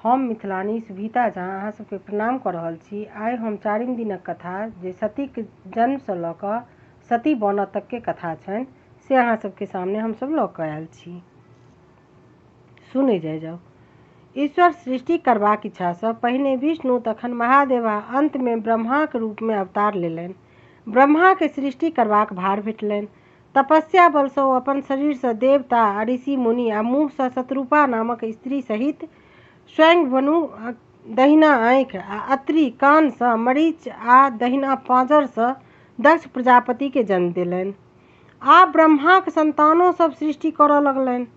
हम मिथिलानी सुभीता झा अहाँ सबके प्रणाम कर रहल छी। आइ हम 4 दिनक कथा जे सतीक जन्म से लऽ कऽ सती बनऽ तक के कथा छनि से अहाँ सबके सामने हम सब लऽ कऽ आयल छी। सुनै जाउ। ईश्वर सृष्टि करबाक इच्छा से पहिने विष्णु तखन महादेव आ अंत में ब्रह्माक रूप में अवतार लेलनि। ब्रह्मा के सृष्टि करबाक भार भेटलनि। तपस्या बल से ओ अपन शरीर से देवता आ ऋषि मुनि आ मुँह से शत्रुपा नामक स्त्री सहित स्वयं बनु दहिना आँखि आ अत्रि कान से मरीच आ दहिना पाँजर से दक्ष प्रजापति के जन्म देलनि। आ ब्रह्माक संतानो सब सृष्टि करऽ लगलनि।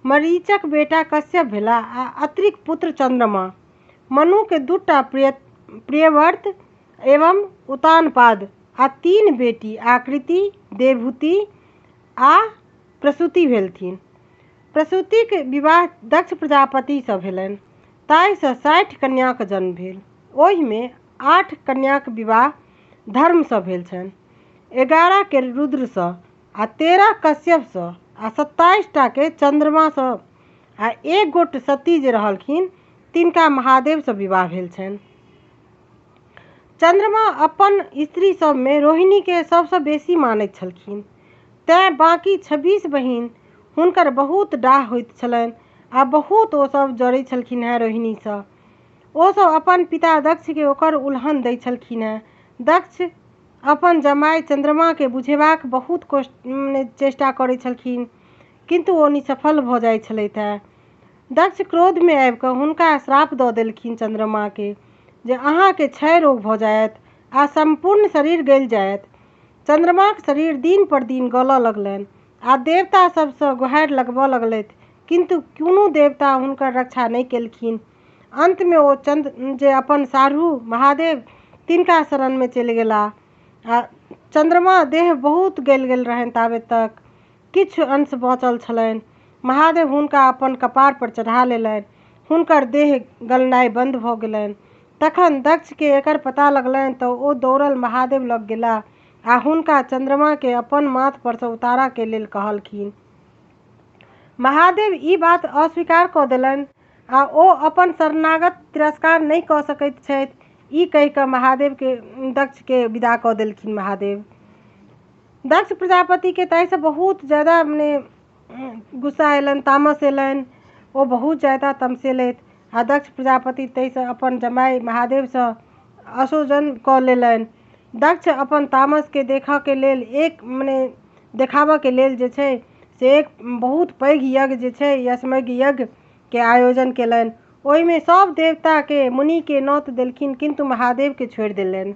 मरीचक बेटा कश्यप भेला आ अत्रिक पुत्र चंद्रमा। मनु के 2टा प्रियव्रत एवं उतानपाद आ 3 बेटी आकृति, देवहूति आ प्रसूति भेलथिन। प्रसूति के विवाह दक्ष प्रजापति से भेलनि। ताहि से 60 कन्याक जन्म भेल। ओहि में 8 कन्याक विवाह धर्म से भेल छनि, 11 के रुद्र से आ 13 कश्यप से आ 27टा के चंद्रमा से आ 1 गोट सती जे रहलखिन तिनका महादेव से विवाह भेल छनि। चंद्रमा अपन स्त्री सब में रोहिणी के सबसे बेसी मानैत छलखिन। तैं बाकी 26 बहिन हुनकर बहुत डाह होइत छलनि आ बहुत ओ सब जड़ै छलखिन हैं रोहिणी से। ओ सब अपन पिता दक्ष के ओकर उल्हन दै छलखिन हैं। दक्ष अपन जमाई चंद्रमा के बुझेबाक बहुत चेष्टा करै छलखिन किंतु ओ निसफल भऽ जाइ छलैथ हैं। दक्ष क्रोध में आबि कऽ हुनका श्राप दऽ देलखिन चंद्रमा के जे अहाँ के क्षय रोग भऽ जायत आ संपूर्ण शरीर गलि जायत। चंद्रमाक शरीर दिन पर दिन गलऽ लगलनि आ देवता सबसँ गुहारि लगबऽ लगलथि किंतु कोनो देवता हुनकर रक्षा नहीं केलखिन। अंत में ओ चंद्र जे अपन साढ़ू महादेव तिनका शरण में चलि गेला आ चंद्रमा देह बहुत गलि गेल रहनि। ताबे तक किछु अंश बचल छलनि। महादेव हुनका अपन कपार पर चढ़ा लेलनि। हुनकर देह गलनाइ बंद भऽ गेलनि। तखन दक्ष के एकर पता लगलनि तऽ ओ दौड़ल महादेव लग गेला आ हुनका चंद्रमा के अपन माथ पर से उतारा के लेल कहलखिन। महादेव ई बात अस्वीकार कऽ देलनि आ ओ अपन शरणागत तिरस्कार नहीं कऽ सकैत छथि। ई कहि कऽ महादेव के दक्ष के विदा कऽ देलखिन। महादेव दक्ष प्रजापति के ताहि से बहुत ज्यादा मने गुस्सा एलनि, तामस एलनि। ओ बहुत ज्यादा तमसेलथि आ दक्ष प्रजापति ताहि से अपन जमाई महादेव से असोजन कऽ लेलनि। दक्ष अपन तामस के देखऽ के लेल देखाबऽ के लेल जे छै से एक बहुत पैघ यज्ञ जे छै यज्ञ यज्ञ के आयोजन केलनि। ओहि में सब देवता के मुनि के नौत देलखिन किंतु महादेव के छोड़ि देलनि।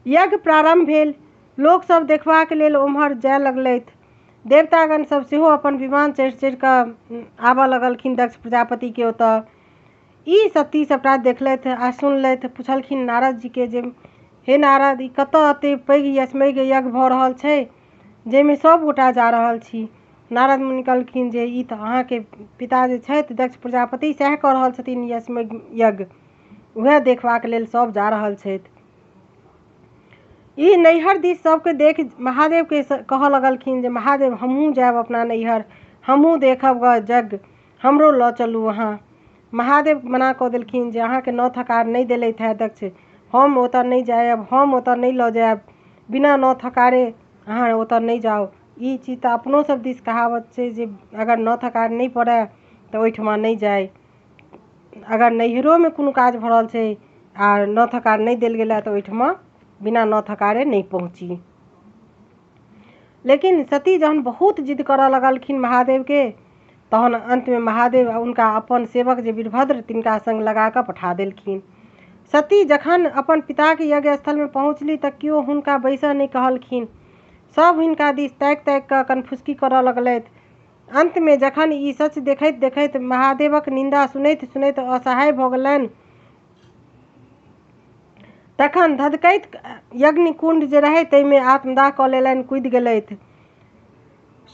यज्ञ प्रारंभ भेल। लोक सब देखबाक लेल ओम्हर जाय लगलथि। देवतागण सब सेहो अपन विमान चढ़ि कऽ आबऽ लगलखिन दक्ष प्रजापति के ओतऽ। ई सती सबटा देखलथि आ सुनलथि। पूछलखिन नारद जी के जे हे नारद, ई कतऽ एते पैघ यज्ञ भऽ रहल छै जाहिमे सब गोटा जा रहल छी। नारद मुनि कहलखिन जे ई तऽ अहाँ के पिता जे छथि दक्ष प्रजापति सएह कऽ रहल छथिन यज्ञ, वएह देखबाक लेल सब जा रहल छथि। ई नैहर दिस सबके देख महादेव के कहऽ लगलखिन जे महादेव हमहूँ जायब अपना नैहर, हमहूँ देखब यज्ञ, हमरो लऽ चलू अहाँ। महादेव मना कऽ देलखिन जे अहाँ के नौ थकार नहीं देलथि है दक्ष, हम ओतऽ नहीं जायब, हम ओतऽ नहीं लऽ जायब, बिना नौ थकारे अहाँ ओतऽ नहीं जाउ। ई चीज तऽ अपनो सब दिस कहावत छै जे अगर नौ थकार नहीं पड़ै तऽ ओहिठमा नहीं जाय। अगर नैहरो में कोनो काज भऽ रहल छै आ नौ थकार नहीं देल गेलै तऽ ओहिठमा बिना नौ थकारे नहीं पहुँची। लेकिन सती जहन बहुत जिद करऽ लगलखिन महादेव के तहन अंत में महादेव उनका अपन सेवक जे वीरभद्र तिनका संग लगा कऽ पठा देलखिन। सती जखन अपन पिता के यज्ञ स्थल में पहुँचली तऽ केओ हुनका बैसऽ नहीं कहलखिन। सब हिनका दिस ताकि ताकि कऽ कनफुसकी करऽ लगलथि। अंत में जखन ई सच देखैत देखैत महादेवक निंदा सुनैत सुनैत असहाय भऽ गेलनि तखन धधकैत यज्ञ कुंड जे रहै ताहिमे आत्मदाह कऽ लेलनि, कूदि गेलथि।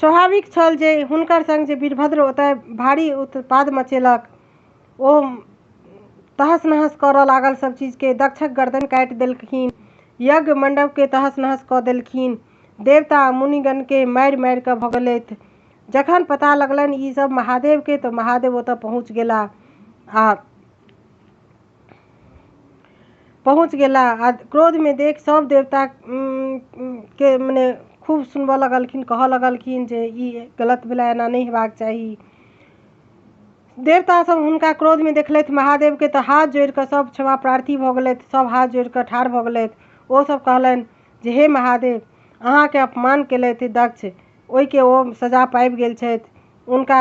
स्वाभाविक छल जे हुनकर संग जे वीरभद्र ओतय भारी उत्पाद मचेलक, ओ तहस नहस करऽ लागल सब चीज के। दक्षक गर्दन काटि देलखिन, यज्ञ मंडप के तहस नहस कऽ देलखिन, देवता मुनिगण के मारि मारि कऽ भगलथि। जखन पता लगलनि ई सब महादेव के तो महादेव ओतऽ पहुँच गेला आ पहुँच गेला। आ क्रोध में देख सब देवता के मने खूब सुनबऽ लगलखिन, कहऽ लगलखिन जे ई गलत भेलै, एना नहीं हेबाक चाही। देवता सब हुनका क्रोध में देखलथि महादेव के, तऽ हाथ जोड़ि कऽ सब क्षमा प्रार्थी भऽ गेलथि, सब हाथ जोड़ि कऽ ठाढ़ भऽ गेलथि। ओ सब कहलनि जे हे महादेव, अहाँके अपमान केलथि दक्ष, ओहिके ओ सजा पाबि गेल छथि, हुनका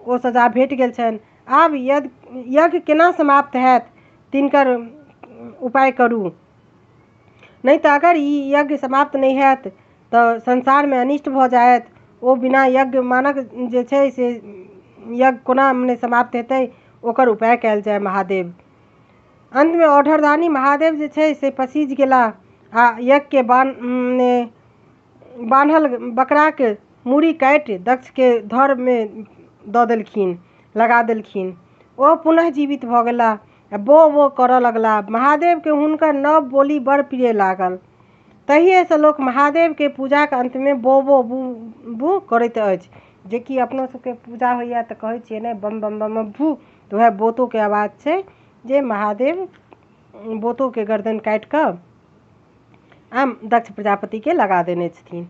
ओ सजा भेट गेल छनि। आब यज्ञ केना समाप्त हैत, तिनकर उपाय करू, नहीं तऽ अगर ई यज्ञ समाप्त नहीं हैत तऽ संसार में अनिष्ट भऽ जायत। ओ बिना यज्ञ मानक जे छै से यज्ञ कोना मने समाप्त हेतै, ओकर उपाय कयल जाय महादेव। अंत में औढ़रदानी महादेव जे छै से पसीज गेला आ यज्ञ के बान्हल बकरा के मूड़ी काटि दक्ष के धड़ में दऽ देलखिन, लगा देलखिन। ओ पुनः जीवित भऽ गेला, बो करऽ लगला। महादेव के हुनकर नव बोली बड़ प्रिय लागल। तहिए से लोक महादेव के पूजा के अंत में बो बो बू बू करैत अछि। जेकि अपनो सबके पूजा होइया तऽ कहै छियै ने बम बम बम भू, तऽ वएह बोतो के आवाज छै जे महादेव बोतो के गर्दन काटि कऽ आ दक्ष प्रजापति के लगा देने छथिन।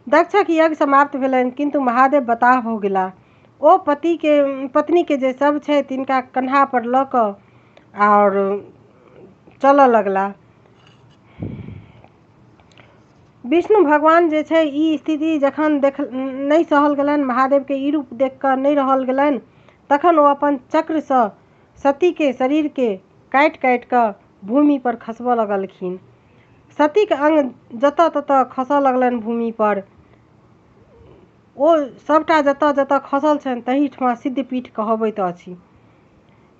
दक्षक यज्ञ समाप्त भेलनि, किंतु महादेव बताह भऽ गेला। ओ पत्नी के जे सब छै तिनका कन्हा पर लऽ कऽ और चलऽ लगला। विष्णु भगवान जे छै ई स्थिति जखन नहीं सहल गेलनि, महादेव के ई रूप देख कऽ नहीं रहल गेलनि, तखन ओ अपन चक्र सँ सती के शरीर के काटि काटि कऽ भूमि पर खसबऽ लगलखिन। सती के अंग जतऽ ततऽ खसऽ लगलनि भूमि पर। ओ सबटा जतऽ जतऽ खसल छनि तही ठमा सिद्धपीठ कहबैत अछि।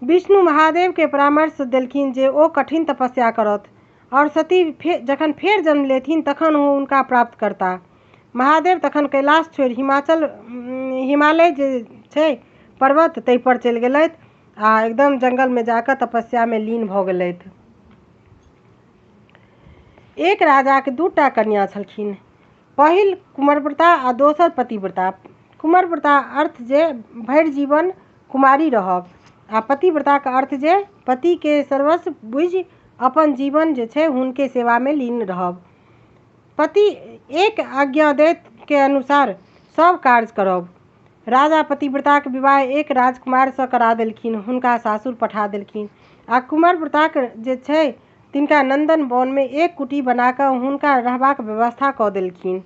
विष्णु महादेव के परामर्श देलखिन जे ओ कठिन तपस्या करत और सती जखन फेर जन्म लेथिन तखन ओ उनका प्राप्त करता। महादेव तखन कैलाश छोड़ि हिमालय जे छै पर्वत ताहि पर चलि गेलथि आ एकदम जंगल में जाकर तपस्या में लीन भऽ गेलथि। एक राजा के दूटा कन्या छलखिन, पहिल कुमारव्रता आ दोसर पतिव्रता। कुमारव्रता अर्थ जे भरि जीवन कुमारी रहब, आ पतिव्रता के अर्थ जे पति के सर्वस्व बुझि अपन जीवन जे छै हुनके सेवा में लीन रहब। पति एक आज्ञा दैत के अनुसार सब कार्य करब। राजा पतिव्रता के विवाह एक राजकुमार सँ करा देलखिन, हुनका सासुर पठा देलखिन। आ कुमारव्रता के जे छै तिनका नंदन वन में एक कुटी बना कऽ हुनका रहबाक व्यवस्था कऽ देलखिन।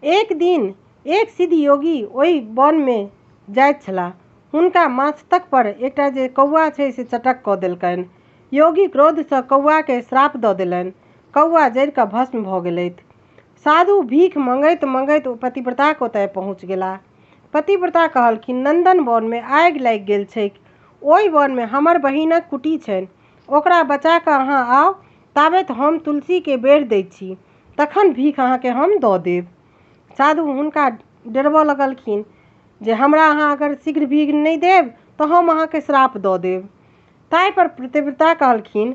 एक दिन एक सिद्ध योगी ओहि वन में जाइत छलाह। हुनका मस्तक पर एकटा जे कौआ छै से चटक कऽ देलकनि। योगी क्रोध सँ कौआ के श्राप दऽ देलनि। कौआ जरि कऽ भस्म भऽ गेलथि। साधु भीख मंगैत मंगैत पतिव्रता के ओतय पहुँच गेला। पतिव्रता कहलखिन, नंदन वन में आगि लागि गेल छैक, ओहि वन में हमर बहिनक कुटी छनि, ओकरा बचा कऽ अहाँ आउ, ताबत हम तुलसी के बेर दै छी, तखन भीख अहाँके हम दऽ देब। साधु हुनका डरबऽ लगलखिन जे हमरा अहाँ अगर शीघ्र भीख नहीं देब तऽ हम अहाँके श्राप दऽ देब। ताहि पर पतिव्रता कहलखिन,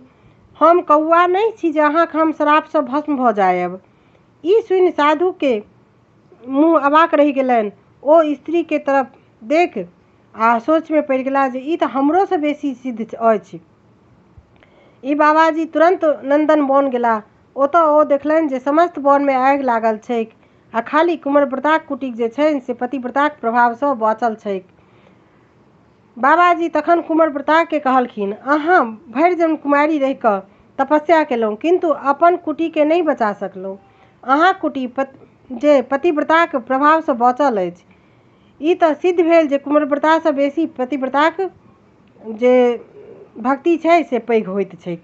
हम कौआ नहीं छी जे अहाँके हम श्राप सँ भस्म भऽ जायब। ई सुनि साधु के मुँह अवाक रहि गेलनि। ओ स्त्री के तरफ देख आ सोच में पड़ि गेला जे ई तऽ हमरो सँ बेसी सिद्ध अछि। ई बाबाजी तुरंत नंदन वन गेला। ओतऽ ओ देखलनि जे समस्त वन में आगि लागल छैक आ खाली कुमारव्रताक कुटी जे छै से पतिव्रताक प्रभाव सँ बाँचल छैक। बाबाजी तखन कुमारव्रता के कहलखिन, अहाँ भरि जन्म कुमारी रहि कऽ तपस्या केलहुँ, किंतु अपन कुटी के नहीं बचा सकलहुँ। अहाँ कुटी जे पतिव्रताक प्रभाव सँ बाँचल अछि, ई तऽ सिद्ध भेल जे कुमारव्रता सँ बेसी पतिव्रताक जे भक्ति छै से पैघ होइत छैक।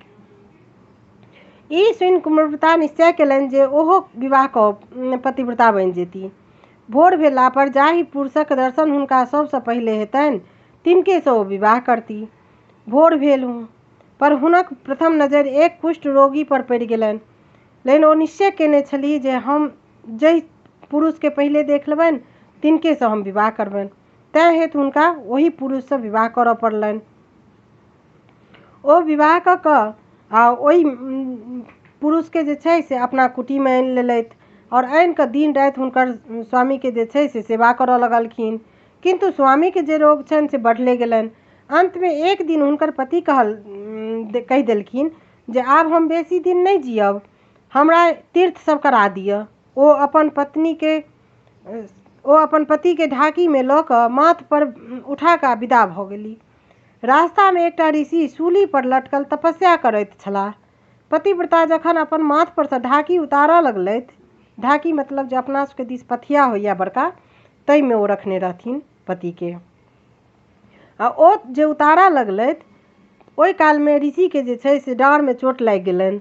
ई सुनि कुमारव्रता निश्चय केलनि जे ओहो विवाह कऽ पतिव्रता बनि जेती। भोर भेला पर जाहि पुरुषक दर्शन हुनका सबसँ पहिले हेतनि तिनके सँ ओ विवाह करती। भोर भेल पर हुनक प्रथम नजर एक कुष्ठ रोगी पर पड़ि गेलनि, लेकिन ओ निश्चय केने छलीह जे हम जाहि पुरुष के पहिले देख लेबनि तिनके सँ हम विवाह करबनि। तैं हेतु हुनका ओही पुरुष सँ विवाह करऽ पड़लनि। ओ विवाह कऽ कऽ आ ओहि पुरुष के जे छै से अपना कुटी में आनि लेलथि और आनि कऽ दिन राति हुनकर स्वामी के जे छै से सेवा करऽ लगलखिन। किंतु स्वामी के जे रोग छनि से बढ़ले गेलनि। अंत में एक दिन हुनकर पति कहि देलखिन जे आब हम बेसी दिन नहीं जियब, हमरा तीर्थ सब करा दिअ। ओ अपन पति के ढाकी में लऽ कऽ माथ पर उठा कऽ विदा भऽ गेली। रास्ता में एकटा ऋषि सूली पर लटकल तपस्या करैत छलाह। पतिव्रता जखन अपन माथ पर से ढाकी उतारऽ लगलथि, ढाकी मतलब जे अपना सबके दिस पथिया होइया बड़का, तै में ओ रखने रहथिन पति के। आ ओ जे उतारऽ लगलथि, ओहि काल में ऋषि के जे छै से डाँड़ में चोट लागि गेलनि।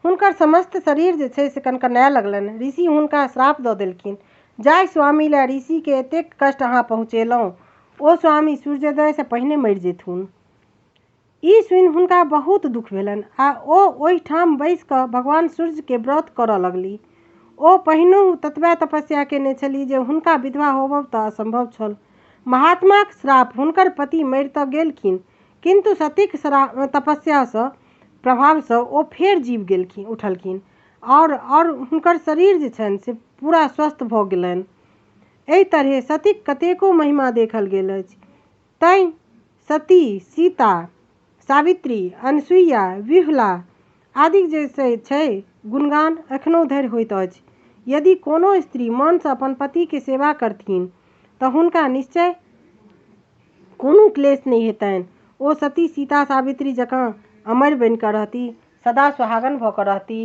हुनकर समस्त शरीर जे छै से कनकनाय लगलनि। ऋषि हुनका श्राप दऽ देलखिन, जाय स्वामी लए ऋषि के एतेक कष्ट अहाँ पहुँचेलहुँ, ओ स्वामी सूर्योदय से पहिने मरि जेथुन। ई सुनि हुनका बहुत दुख भेलनि आ ओ ओहिठाम बैस कऽ भगवान सूर्य के व्रत करऽ लगली। ओ पहिनहु ततबे तपस्या केने छली जे हुनका विधवा होबब तऽ असंभव छल। महात्माक श्राप हुनकर पति मरि तऽ गेलखिन, किंतु सतीक तपस्या सँ प्रभाव सँ ओ फेर जीव उठलखिन और हुनकर शरीर जे छनि से पूरा स्वस्थ भऽ गेलनि। एहि तरहे सतीक कतेको महिमा देखल गेल अछि। तैं सती, सीता, सावित्री, अनसुईया, विह्वला आदि जे छै गुणगान एखनो धरि होइत अछि। यदि कोनो स्त्री मन सँ अपन पति के सेवा करथिन तऽ हुनका निश्चय कोनो क्लेश नहीं हेतनि। ओ सती, सीता, सावित्री जकाँ अमर बनि कऽ रहती, सदा सुहागन भऽ कऽ रहती।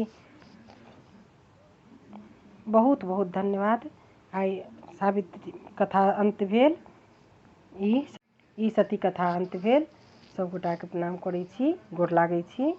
बहुत बहुत धन्यवाद। आइ सावित्री कथा अंत भेल। ई सती कथा अंत भेल। सब गोटा के प्रणाम करै छी, गोर लागै छी।